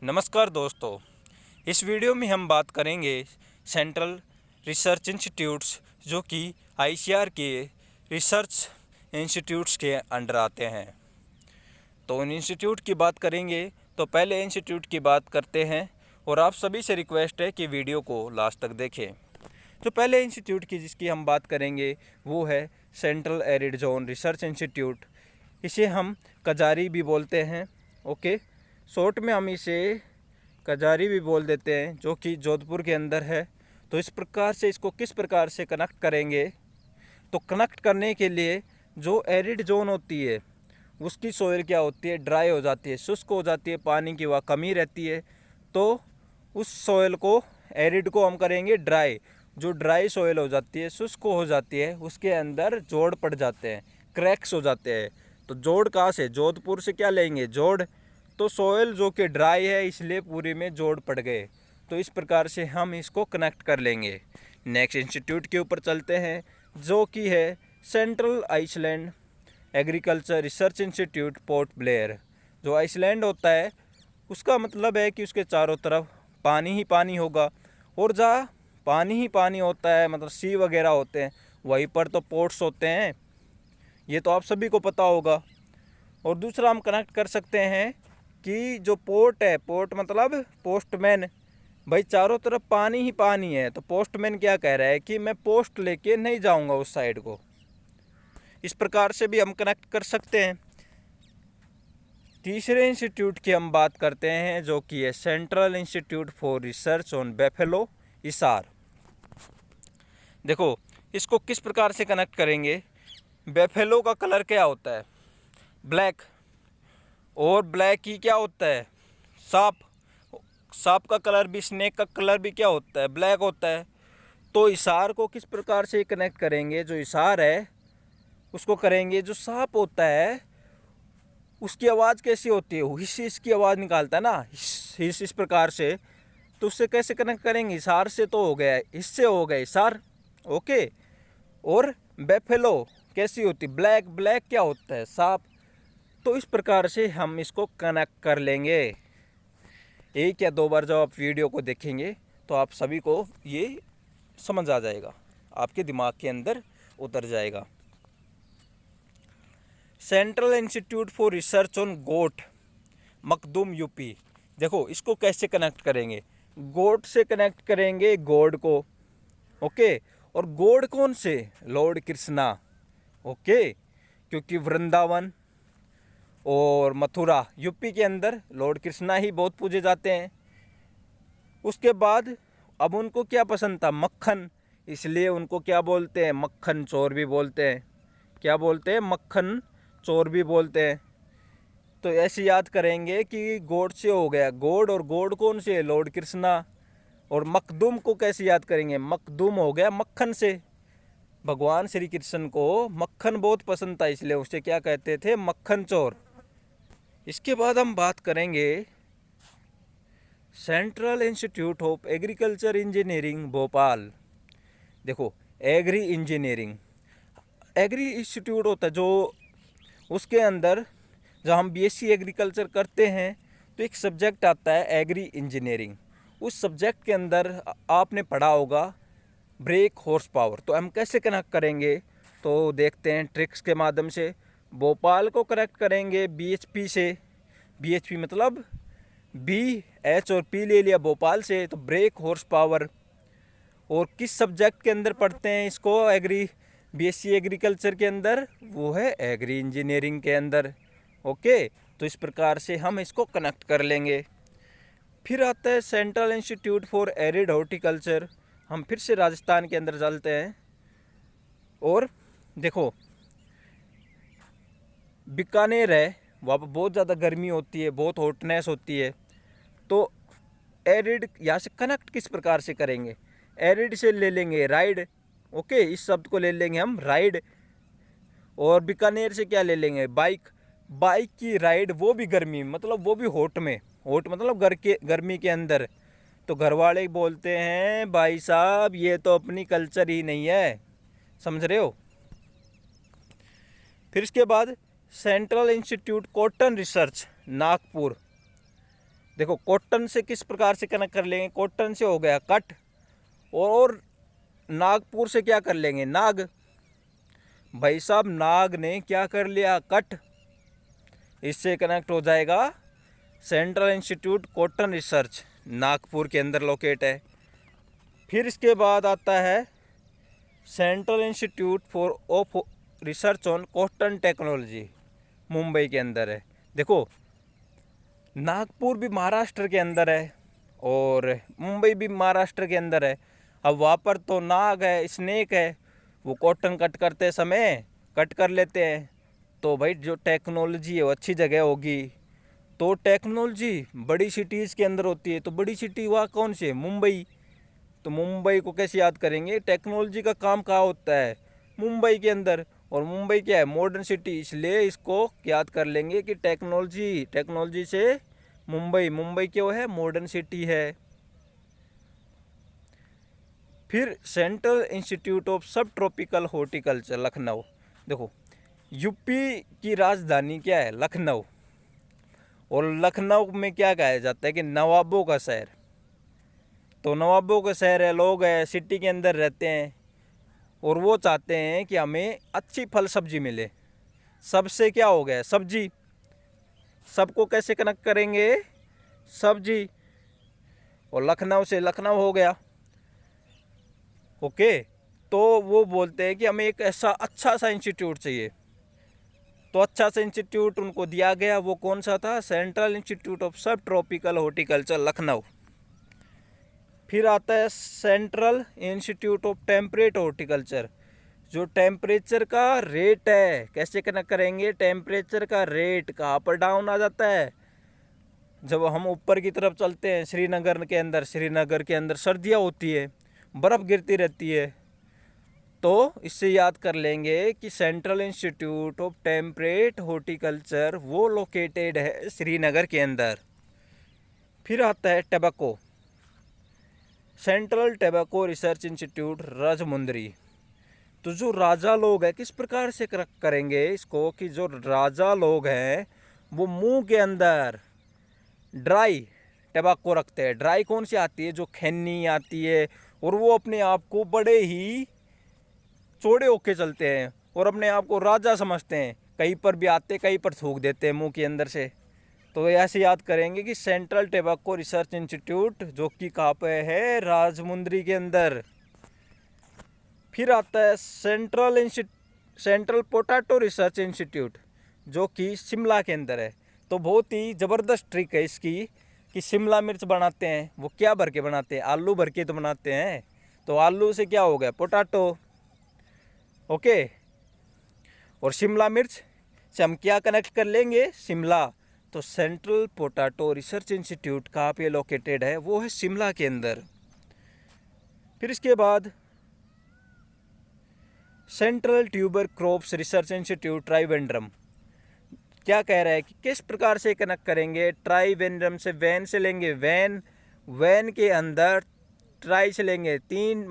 नमस्कार दोस्तों, इस वीडियो में हम बात करेंगे सेंट्रल रिसर्च इंस्टीट्यूट्स जो कि आईसीआर के रिसर्च इंस्टीट्यूट्स के अंडर आते हैं। तो उन इंस्टीट्यूट की बात करेंगे तो पहले इंस्टीट्यूट की बात करते हैं और आप सभी से रिक्वेस्ट है कि वीडियो को लास्ट तक देखें। तो पहले इंस्टीट्यूट की जिसकी हम बात करेंगे वो है central arid zone research institute. इसे हम कजारी भी बोलते हैं। ओके, शॉर्ट में हम इसे कजारी भी बोल देते हैं, जो कि जोधपुर के अंदर है। तो इस प्रकार से इसको किस प्रकार से कनेक्ट करेंगे, तो कनेक्ट करने के लिए जो एरिड जोन होती है उसकी सोइल क्या होती है, ड्राई हो जाती है, शुष्क हो जाती है, पानी की वह कमी रहती है। तो उस सोइल को, एरिड को हम करेंगे ड्राई। जो ड्राई सोइल हो जाती है, शुष्क हो जाती है, उसके अंदर जोड़ पड़ जाते हैं, क्रैक्स हो जाते हैं। तो जोड़ कहाँ से, जोधपुर से क्या लेंगे, जोड़। तो सोइल जो कि ड्राई है इसलिए पूरी में जोड़ पड़ गए। तो इस प्रकार से हम इसको कनेक्ट कर लेंगे। नेक्स्ट इंस्टीट्यूट के ऊपर चलते हैं जो कि है central island agriculture research institute Port Blair. जो आइसलैंड होता है उसका मतलब है कि उसके चारों तरफ पानी ही पानी होगा, और जहाँ पानी ही पानी होता है मतलब सी वगैरह होते हैं, वहीं पर तो पोर्ट्स होते हैं, ये तो आप सभी को पता होगा। और दूसरा हम कनेक्ट कर सकते हैं कि जो पोर्ट है, पोर्ट मतलब पोस्टमैन, भाई चारों तरफ पानी ही पानी है, तो पोस्टमैन क्या कह रहा है कि मैं पोस्ट लेके नहीं जाऊंगा उस साइड को। इस प्रकार से भी हम कनेक्ट कर सकते हैं। तीसरे इंस्टीट्यूट की हम बात करते हैं जो कि है central institute for research on buffalo ICAR. देखो इसको किस प्रकार से कनेक्ट करेंगे। बेफेलो का कलर क्या होता है, ब्लैक, और ब्लैक ही क्या होता है, सांप। सांप का कलर भी, स्नेक का कलर भी क्या होता है, ब्लैक होता है। तो इशार को किस प्रकार से कनेक्ट करेंगे, जो इशार है उसको करेंगे, जो सांप होता है उसकी आवाज़ कैसी होती है, हिस हिस की आवाज़ निकालता है ना, हिस हिस, इस प्रकार से। तो उससे कैसे कनेक्ट करेंगे, इशार से तो हो गया, इससे हो गया इशार। ओके, और बेफेलो कैसी होती, ब्लैक, ब्लैक क्या होता है, सांप। तो इस प्रकार से हम इसको कनेक्ट कर लेंगे। एक या दो बार जब आप वीडियो को देखेंगे तो आप सभी को ये समझ आ जाएगा, आपके दिमाग के अंदर उतर जाएगा। Central institute for research on goat, Makhdoom UP. देखो इसको कैसे कनेक्ट करेंगे, गोट से कनेक्ट करेंगे गॉड को। ओके, और गॉड कौन से, लॉर्ड कृष्णा। ओके, क्योंकि वृंदावन और मथुरा यूपी के अंदर लॉर्ड कृष्णा ही बहुत पूजे जाते हैं। उसके बाद अब उनको क्या पसंद था, मक्खन, इसलिए उनको क्या बोलते हैं, मक्खन चोर भी बोलते हैं। क्या बोलते हैं, मक्खन चोर भी बोलते हैं। तो ऐसे याद करेंगे कि गॉड से हो गया गॉड, और गॉड कौन से, लॉर्ड कृष्णा। और मखदूम को कैसे याद करेंगे, मखदूम हो गया मक्खन से। भगवान श्री कृष्ण को मक्खन बहुत पसंद था, इसलिए उसे क्या कहते थे, मक्खन चोर। इसके बाद हम बात करेंगे central institute of agriculture engineering Bhopal. देखो एग्री इंजीनियरिंग, एग्री इंस्टीट्यूट होता है जो, उसके अंदर जब हम बीएससी एग्रीकल्चर करते हैं तो एक सब्जेक्ट आता है एग्री इंजीनियरिंग। उस सब्जेक्ट के अंदर आपने पढ़ा होगा ब्रेक हॉर्स पावर। तो हम कैसे कनेक्ट करेंगे, तो देखते हैं ट्रिक्स के माध्यम से। भोपाल को कनेक्ट करेंगे बीएचपी से, बीएचपी मतलब बी, एच और पी ले लिया भोपाल से, तो ब्रेक हॉर्स पावर। और किस सब्जेक्ट के अंदर पढ़ते हैं इसको, एग्री, बीएससी एग्रीकल्चर के अंदर, वो है एग्री इंजीनियरिंग के अंदर। ओके, तो इस प्रकार से हम इसको कनेक्ट कर लेंगे। फिर आता है central institute for arid horticulture. हम फिर से राजस्थान के अंदर चलते हैं, और देखो बीकानेर है, वहाँ पर बहुत ज़्यादा गर्मी होती है, बहुत हॉटनेस होती है। तो एरिड यहाँ से कनेक्ट किस प्रकार से करेंगे, एरिड से ले लेंगे राइड। ओके, इस शब्द को ले लेंगे हम राइड। और बीकानेर से क्या ले लेंगे, बाइक। बाइक की राइड, वो भी गर्मी मतलब वो भी हॉट में, हॉट मतलब गर्मी के अंदर। तो घर वाले बोलते हैं भाई साहब ये तो अपनी कल्चर ही नहीं है, समझ रहे हो। फिर इसके बाद central institute cotton research Nagpur. देखो कॉटन से किस प्रकार से कनेक्ट कर लेंगे, कॉटन से हो गया कट, और नागपुर से क्या कर लेंगे, नाग। भाई साहब नाग ने क्या कर लिया, कट, इससे कनेक्ट हो जाएगा central institute cotton research, Nagpur के अंदर लोकेट है। फिर इसके बाद आता है central institute for of research on cotton technology, Mumbai के अंदर है। देखो नागपुर भी महाराष्ट्र के अंदर है और मुंबई भी महाराष्ट्र के अंदर है। अब वहाँ पर तो नाग है, स्नेक है, वो कॉटन कट करते समय कट कर लेते हैं। तो भाई जो टेक्नोलॉजी है वो अच्छी जगह होगी। तो टेक्नोलॉजी बड़ी सिटीज़ के अंदर होती है, तो बड़ी सिटी वहाँ कौन सी है, मुंबई। तो मुंबई को कैसे याद करेंगे, टेक्नोलॉजी का काम कहाँ होता है, मुंबई के अंदर। और मुंबई क्या है, मॉडर्न सिटी, इसलिए इसको याद कर लेंगे कि टेक्नोलॉजी से मुंबई क्यों है, मॉडर्न सिटी है। फिर सेंट्रल इंस्टीट्यूट ऑफ सब ट्रॉपिकल हॉर्टिकल्चर लखनऊ। देखो यूपी की राजधानी क्या है, लखनऊ, और लखनऊ में क्या कहा जाता है कि नवाबों का शहर। तो नवाबों का शहर है, लोग है सिटी के अंदर रहते हैं और वो चाहते हैं कि हमें अच्छी फल सब्जी मिले। सबसे क्या हो गया, सब्जी। सबको कैसे कनेक्ट करेंगे, सब्जी, और लखनऊ से लखनऊ हो गया। ओके, तो वो बोलते हैं कि हमें एक ऐसा अच्छा सा इंस्टीट्यूट चाहिए। तो अच्छा सा इंस्टीट्यूट उनको दिया गया, वो कौन सा था, सेंट्रल इंस्टीट्यूट ऑफ सब ट्रॉपिकल हॉर्टिकल्चर लखनऊ। फिर आता है central institute of temperate horticulture, जो टेम्परेचर का रेट है, कैसे कनेक्ट करेंगे, टेम्परेचर का रेट कहाँ पर डाउन आ जाता है, जब हम ऊपर की तरफ चलते हैं। श्रीनगर के अंदर सर्दियाँ होती है, बर्फ़ गिरती रहती है। तो इससे याद कर लेंगे कि central institute of temperate horticulture वो लोकेटेड है श्रीनगर के अंदर। फिर आता है tobacco, central tobacco research institute Rajahmundry. तो जो राजा लोग हैं, किस प्रकार से करेंगे इसको, कि जो राजा लोग हैं वो मुंह के अंदर ड्राई टबैको रखते हैं। ड्राई कौन सी आती है, जो खैनी आती है, और वो अपने आप को बड़े ही चौड़े होके चलते हैं और अपने आप को राजा समझते हैं। कहीं पर भी आते, कहीं पर थूक देते हैं मुंह के अंदर से। तो ऐसे याद करेंगे कि सेंट्रल टबैको रिसर्च इंस्टीट्यूट जो कि कहाँ पे है, राजमुंदरी के अंदर। फिर आता है सेंट्रल पोटैटो रिसर्च इंस्टीट्यूट, जो कि शिमला के अंदर है। तो बहुत ही ज़बरदस्त ट्रिक है इसकी कि शिमला मिर्च बनाते हैं, वो क्या भर के बनाते हैं, आलू भर के तो बनाते हैं। तो आलू से क्या हो गया, पोटैटो। ओके, और शिमला मिर्च से हम क्या कनेक्ट कर लेंगे, शिमला। तो सेंट्रल पोटैटो रिसर्च इंस्टीट्यूट कहाँ पे लोकेटेड है, वो है शिमला के अंदर। फिर इसके बाद central tuber crops research institute Trivandrum, क्या कह रहा है कि किस प्रकार से कनेक्ट करेंगे, ट्राइवेंड्रम से वैन से लेंगे, वैन के अंदर ट्राई से लेंगे, तीन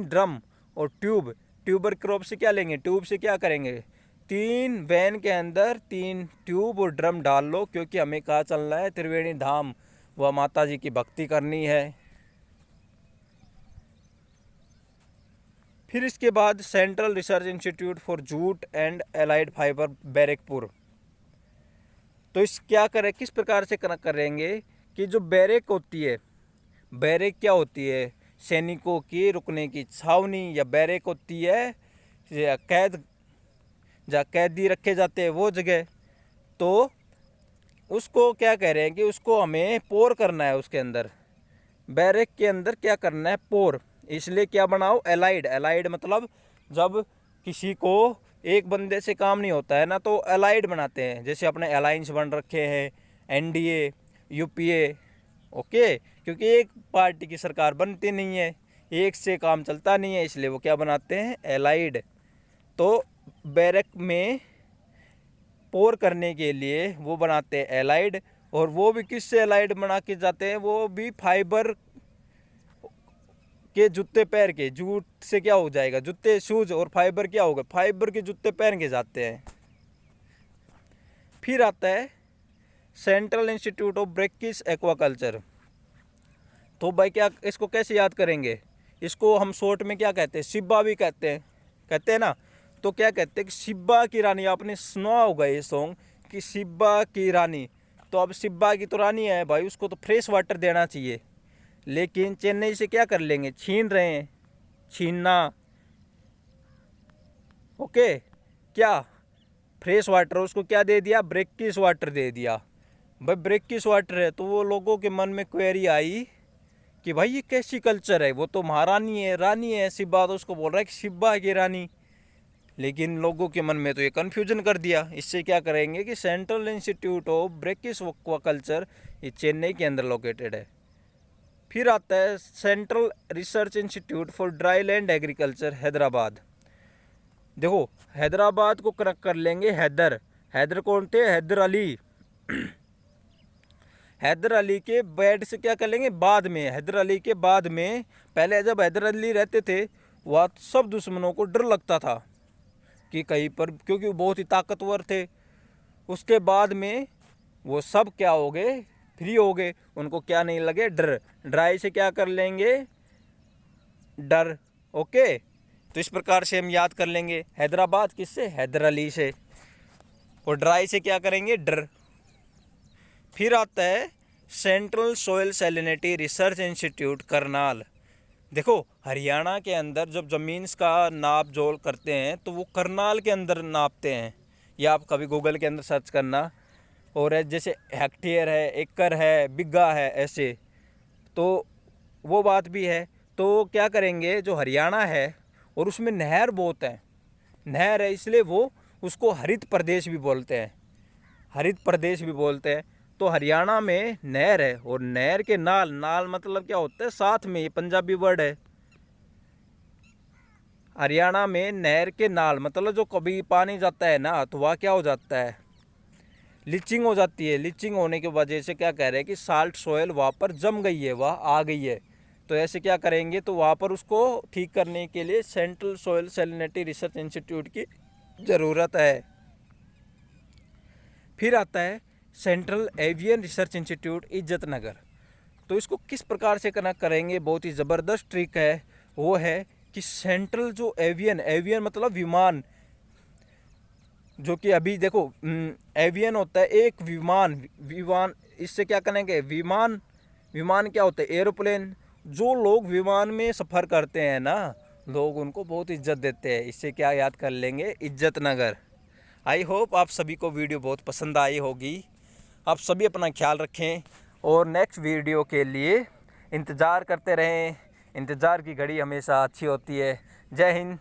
ड्रम, और ट्यूबर क्रॉप से क्या लेंगे, ट्यूब से क्या करेंगे, 3 वैन के अंदर 3 ट्यूब और ड्रम डाल लो, क्योंकि हमें कहाँ चलना है, त्रिवेणी धाम, वह माता जी की भक्ति करनी है। फिर इसके बाद central research institute for jute and allied fibre Barrackpore. तो इस क्या करें, किस प्रकार से कनेक्ट करेंगे कि जो बैरक होती है, बैरक क्या होती है, सैनिकों की रुकने की छावनी, या बैरक होती है या जहाँ कैदी रखे जाते हैं वो जगह। तो उसको क्या कह रहे हैं कि उसको हमें पोर करना है, उसके अंदर बैरक के अंदर क्या करना है, पोर। इसलिए क्या बनाओ, एलाइड मतलब जब किसी को एक बंदे से काम नहीं होता है ना, तो एलाइड बनाते हैं। जैसे अपने अलायंस बन रखे हैं, एनडीए, यूपीए। ओके, क्योंकि एक पार्टी की सरकार बनती नहीं है, एक से काम चलता नहीं है, इसलिए वो क्या बनाते हैं, एलाइड। तो बैरक में पोर करने के लिए वो बनाते हैं एलाइड, और वो भी किससे एलाइड बना के जाते हैं, वो भी फाइबर के जूते पैर के, जूट से क्या हो जाएगा, जूते शूज, और फाइबर क्या होगा, फाइबर के जूते पहन के जाते हैं। फिर आता है central institute of British aquaculture. तो भाई क्या इसको कैसे याद करेंगे? इसको हम शॉर्ट में क्या कहते हैं? सिब्बा भी कहते हैं ना। तो क्या कहते हैं कि सिब्बा की रानी, आपने सुना होगा ये सॉन्ग कि सिब्बा की रानी। तो अब सिब्बा की तो रानी है भाई, उसको तो फ्रेश वाटर देना चाहिए, लेकिन चेन्नई से क्या कर लेंगे? छीन रहे हैं, छीनना। ओके, क्या फ्रेश वाटर, उसको क्या दे दिया? ब्रिटिश वाटर दे दिया। भाई ब्रिटिश वाटर है तो वो लोगों के मन में क्वेरी आई कि भाई ये कैसी कल्चर है? वो तो महारानी है, रानी है सिब्बा, तो उसको बोल रहा है कि सिब्बा की रानी। लेकिन लोगों के मन में तो ये कन्फ्यूजन कर दिया। इससे क्या करेंगे कि central institute of British aquaculture ये चेन्नई के अंदर लोकेटेड है। फिर आता है central research institute for dry land agriculture, Hyderabad. देखो हैदराबाद को कनेक्ट कर लेंगे हैदर कौन थे? हैदर अली। हैदर अली के बैड से क्या कर लेंगे? बाद में, हैदर अली के बाद में। पहले जब हैदर अली रहते थे वह सब दुश्मनों को डर लगता था कि कहीं पर, क्योंकि वो बहुत ही ताकतवर थे। उसके बाद में वो सब क्या हो गए? फ्री हो गए, उनको क्या नहीं लगे? डर। ड्राई से क्या कर लेंगे? डर। ओके, तो इस प्रकार से हम याद कर लेंगे हैदराबाद किससे? हैदर अली से। और ड्राई से क्या करेंगे? डर। फिर आता है central soil salinity research institute, Karnal. देखो हरियाणा के अंदर जब ज़मीन का नाप जोल करते हैं तो वो करनाल के अंदर नापते हैं। या आप कभी गूगल के अंदर सर्च करना। और जैसे हेक्टेयर है, एकड़ है, बिग्गा है, ऐसे तो वो बात भी है। तो क्या करेंगे, जो हरियाणा है और उसमें नहर बहुत है, नहर है इसलिए वो उसको हरित प्रदेश भी बोलते हैं, हरित प्रदेश भी बोलते हैं। तो हरियाणा में नहर है और नहर के नाल, नाल मतलब क्या होता है? साथ में, ये पंजाबी वर्ड है। हरियाणा में नहर के नाल मतलब जो कभी पानी जाता है ना तो वह क्या हो जाता है? लीचिंग हो जाती है। लीचिंग होने की वजह से क्या कह रहे हैं कि साल्ट सोयल वहाँ पर जम गई है, वह आ गई है। तो ऐसे क्या करेंगे? तो वहाँ पर उसको ठीक करने के लिए central soil salinity research institute की ज़रूरत है। फिर आता है सेंट्रल एवियन रिसर्च इंस्टीट्यूट, इज्जत नगर। तो इसको किस प्रकार से कनेक्ट करेंगे? बहुत ही ज़बरदस्त ट्रिक है। वो है कि सेंट्रल जो एवियन मतलब विमान, जो कि अभी देखो एवियन होता है एक विमान। इससे क्या करेंगे? विमान क्या होता है? एरोप्लेन। जो लोग विमान में सफ़र करते हैं ना, लोग उनको बहुत इज्जत देते हैं। इससे क्या याद कर लेंगे? इज्जत नगर। आई होप आप सभी को वीडियो बहुत पसंद आई होगी। आप सभी अपना ख्याल रखें और नेक्स्ट वीडियो के लिए इंतज़ार करते रहें। इंतज़ार की घड़ी हमेशा अच्छी होती है। जय हिंद।